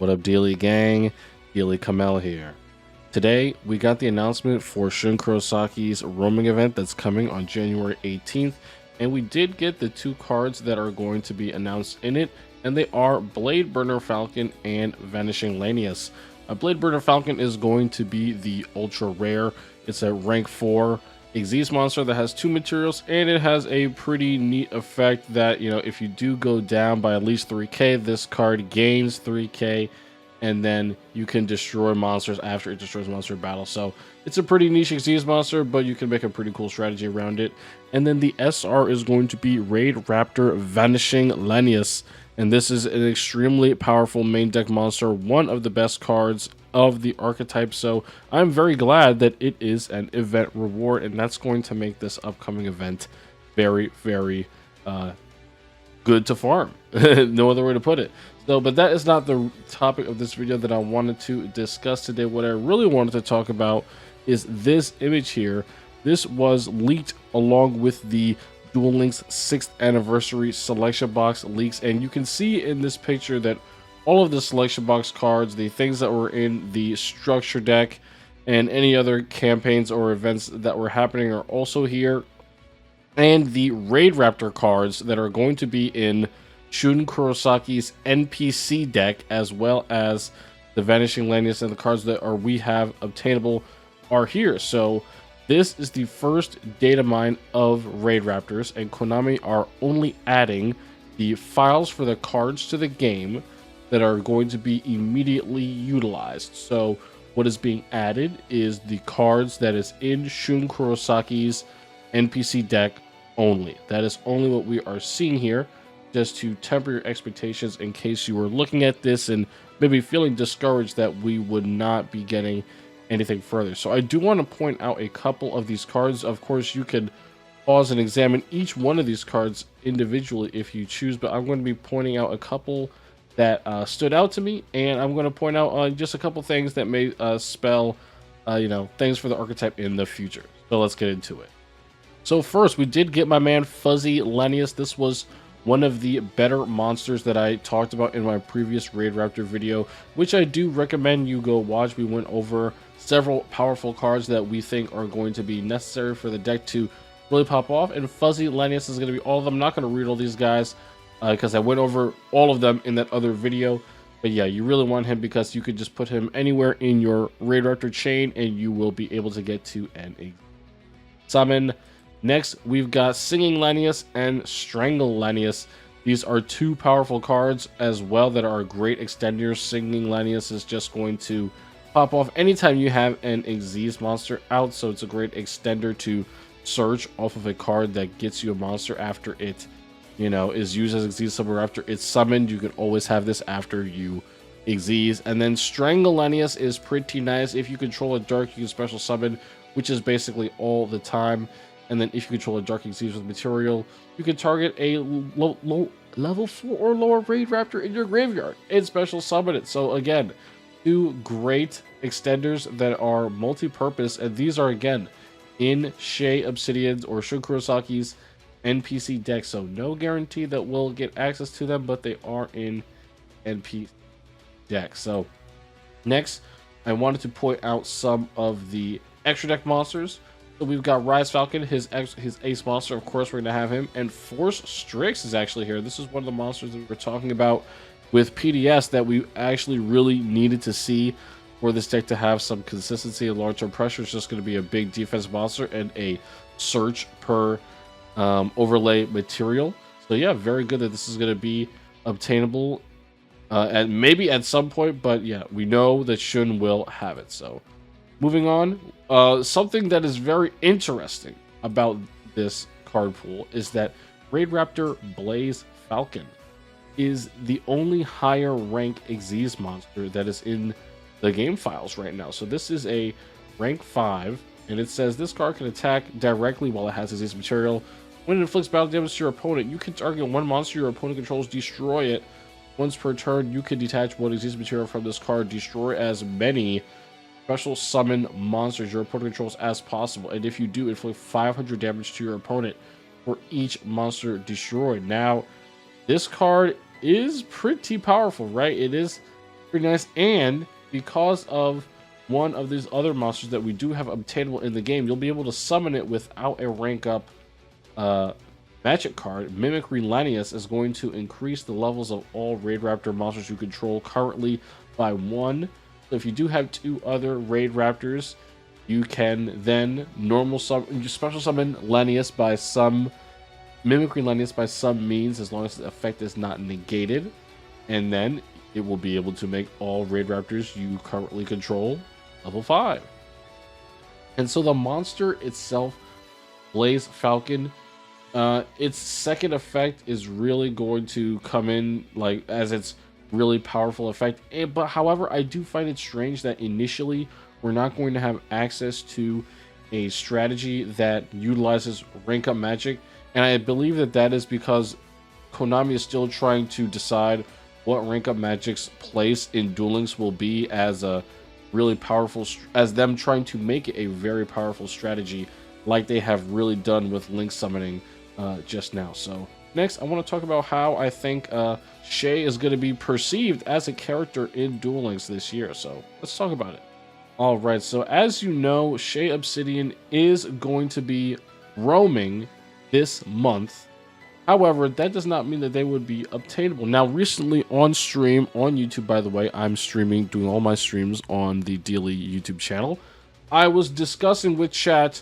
What up, Dealy gang? Dealy Kamel here. Today, we got the announcement for Shun Kurosaki's roaming event that's coming on January 18th, and we did get the two cards that are going to be announced in it, and they are Blade Burner Falcon and Vanishing Lanius. Blade Burner Falcon is going to be the ultra rare. It's a rank 4 Xyz monster that has 2 materials, and it has a pretty neat effect that, you know, if you do go down by at least 3k, this card gains 3k, and then you can destroy monsters after it destroys monster battle. So it's a pretty niche Xyz monster, but you can make a pretty cool strategy around it. And then the SR is going to be Raidraptor Vanishing Lanius, and this is an extremely powerful main deck monster, one of the best cards of the archetype. So I'm very glad that it is an event reward, and that's going to make this upcoming event very, very good to farm. No other way to put it. So, but that is not the topic of this video that I wanted to discuss today. What I really wanted to talk about is this image here. This was leaked along with the Duel Links 6th anniversary selection box leaks, and you can see in this picture that all of the selection box cards, the things that were in the structure deck, and any other campaigns or events that were happening are also here. And the Raidraptor cards that are going to be in Shun Kurosaki's NPC deck, as well as the Vanishing Lanius and the cards that we have obtainable are here. So this is the first data mine of Raidraptors, and Konami are only adding the files for the cards to the game that are going to be immediately utilized. So what is being added is the cards that is in Shun Kurosaki's NPC deck only. That is only what we are seeing here, just to temper your expectations in case you were looking at this and maybe feeling discouraged that we would not be getting anything further. So I do want to point out a couple of these cards. Of course, you could pause and examine each one of these cards individually if you choose, but I'm going to be pointing out a couple that stood out to me, and I'm going to point out just a couple things that may spell you know, things for the archetype in the future. So let's get into it. So first, we did get my man Fuzzy Lanius. This was one of the better monsters that I talked about in my previous Raidraptor video, which I do recommend you go watch. We went over several powerful cards that we think are going to be necessary for the deck to really pop off, and Fuzzy Lanius is going to be all of them. I'm not going to read all these guys because I went over all of them in that other video. But yeah, you really want him because you could just put him anywhere in your Raidraptor chain and you will be able to get to an summon. Next, we've got Singing Lanius and Strangle Lanius. These are two powerful cards as well that are great extenders. Singing Lanius is just going to pop off anytime you have an Xyz monster out, so it's a great extender to search off of a card that gets you a monster after it, you know, is used as Xyz summon, or after it's summoned. You can always have this after you Xyz. And then Strangle Lanius is pretty nice. If you control a dark, you can special summon, which is basically all the time. And then if you control a dark Xyz with material, you can target a level 4 or lower Raidraptor in your graveyard and special summon it. So again, two great extenders that are multi-purpose, and these are again in Shea Obsidian's or Shun Kurosaki's NPC deck. So no guarantee that we'll get access to them, but they are in NPC deck. So next, I wanted to point out some of the extra deck monsters. So we've got Rise Falcon, his ace monster. Of course, we're going to have him. And Force Strix is actually here. This is one of the monsters that we were talking about with PDS that we actually really needed to see for this deck to have some consistency and long-term pressure. It's just going to be a big defense monster and a search per overlay material. So yeah, very good that this is going to be obtainable and maybe at some point. But yeah, we know that Shun will have it. So moving on, something that is very interesting about this card pool is that Raidraptor Blaze Falcon is the only higher rank Xyz monster that is in the game files right now. So this is a rank 5, and it says this card can attack directly while it has Xyz material. When it inflicts battle damage to your opponent, you can target one monster your opponent controls, destroy it. Once per turn, you can detach one Xyz material from this card, destroy as many special summon monsters your opponent controls as possible, and if you do, inflict 500 damage to your opponent for each monster destroyed. Now, this card is pretty powerful, right? It is pretty nice. And because of one of these other monsters that we do have obtainable in the game, you'll be able to summon it without a rank up magic card. Mimicry Lanius is going to increase the levels of all Raidraptor monsters you control currently by 1. So if you do have 2 other Raidraptors, you can then special summon Lanius by some Mimicry Lanius by some means, as long as the effect is not negated, and then it will be able to make all Raidraptors you currently control level 5. And so the monster itself, Blaze Falcon, its second effect is really going to come in like as its really powerful effect. But however, I do find it strange that initially we're not going to have access to a strategy that utilizes rank up magic, and I believe that that is because Konami is still trying to decide what rank up magic's place in Duel Links will be as a really powerful, as them trying to make it a very powerful strategy, like they have really done with Link summoning just now. So next, I want to talk about how I think Shay is going to be perceived as a character in Duel Links this year. So let's talk about it. All right, so as you know, Shay Obsidian is going to be roaming this month. However, that does not mean that they would be obtainable. Now, recently on stream, on YouTube, by the way, I'm doing all my streams on the Daily YouTube channel. I was discussing with chat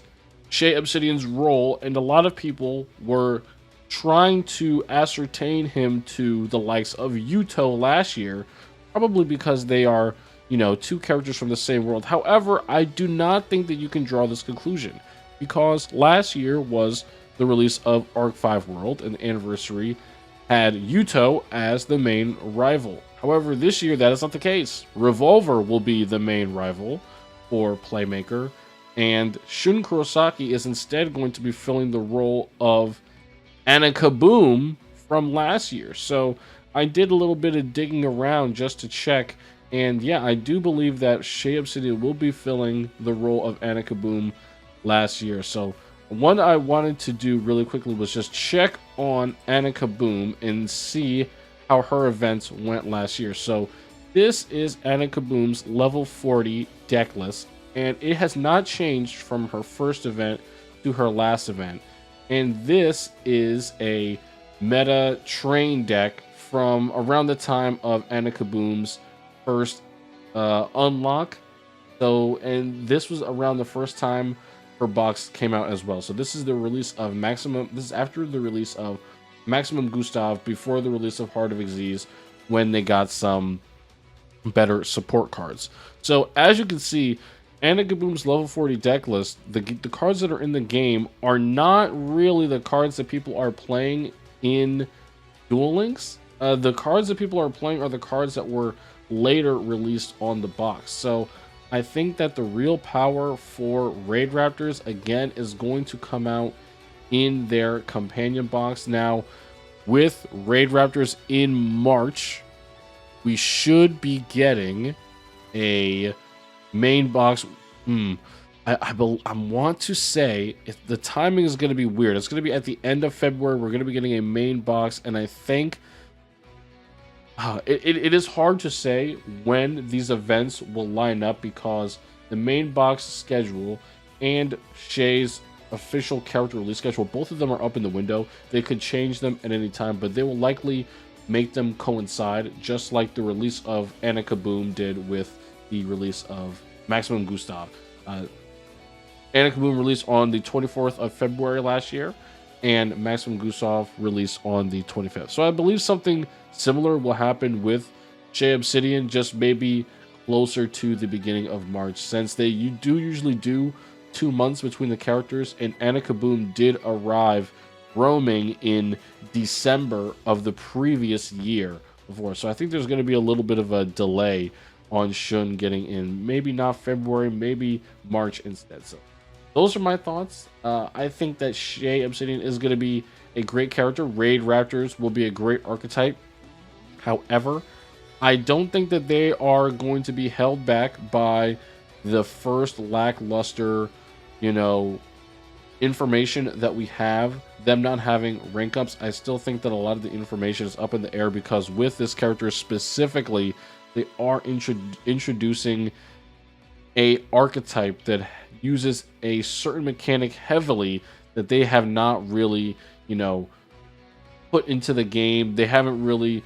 Shay Obsidian's role, and a lot of people were trying to ascertain him to the likes of Yugioh last year, probably because they are, you know, 2 characters from the same world. However, I do not think that you can draw this conclusion, because last year was the release of Arc 5 World, and the anniversary had Yugioh as the main rival. However, this year that is not the case. Revolver will be the main rival for Playmaker, and Shun Kurosaki is instead going to be filling the role of Anakaboom from last year. So I did a little bit of digging around just to check, and yeah, I do believe that Shay Obsidian will be filling the role of Anakaboom last year. So what I wanted to do really quickly was just check on Anakaboom and see how her events went last year. So this is Anakaboom's level 40 deck list, and it has not changed from her first event to her last event. And this is a meta train deck from around the time of Anakaboom's first unlock. So, and this was around the first time her box came out as well. So this is the release of Maximum. This is after the release of Maximum Gustav, before the release of Heart of Xyz, when they got some better support cards. So as you can see, Anakaboom's level 40 deck list, the cards that are in the game are not really the cards that people are playing in Duel Links. The cards that people are playing are the cards that were later released on the box. So I think that the real power for Raidraptors, again, is going to come out in their companion box. Now, with Raidraptors in March, we should be getting a main box. I want to say the timing is going to be weird. It's going to be at the end of February. We're going to be getting a main box, and I think it is hard to say when these events will line up, because the main box schedule and Shay's official character release schedule, both of them are up in the window. They could change them at any time, but they will likely make them coincide, just like the release of Anakaboom did with the release of Maximum Gustav. Anakaboom released on the 24th of February last year, and Maximum Gustav released on the 25th. So I believe something similar will happen with Shay Obsidian, just maybe closer to the beginning of March, since they usually do 2 months between the characters, and Anakaboom did arrive roaming in December of the previous year before. So I think there's going to be a little bit of a delay on Shun getting in. Maybe not February, maybe March instead. So those are my thoughts. I think that Shay Obsidian is going to be a great character. Raidraptors will be a great archetype. However, I don't think that they are going to be held back by the first lackluster, information that we have, them not having rank ups. I still think that a lot of the information is up in the air, because with this character specifically, they are introducing a archetype that uses a certain mechanic heavily that they have not really, put into the game. They haven't really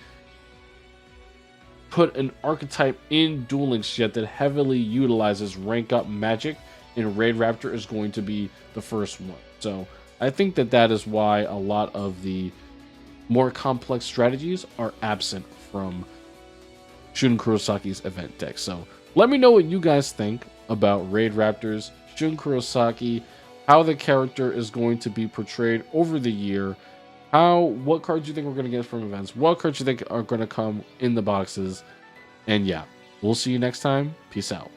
put an archetype in Duel Links yet that heavily utilizes rank up magic, and Raidraptor is going to be the first one. So I think that is why a lot of the more complex strategies are absent from Shun Kurosaki's event deck. So let me know what you guys think about Raidraptors, Shun Kurosaki, how the character is going to be portrayed over the year, what cards you think we're going to get from events, what cards you think are going to come in the boxes, and yeah, we'll see you next time. Peace out.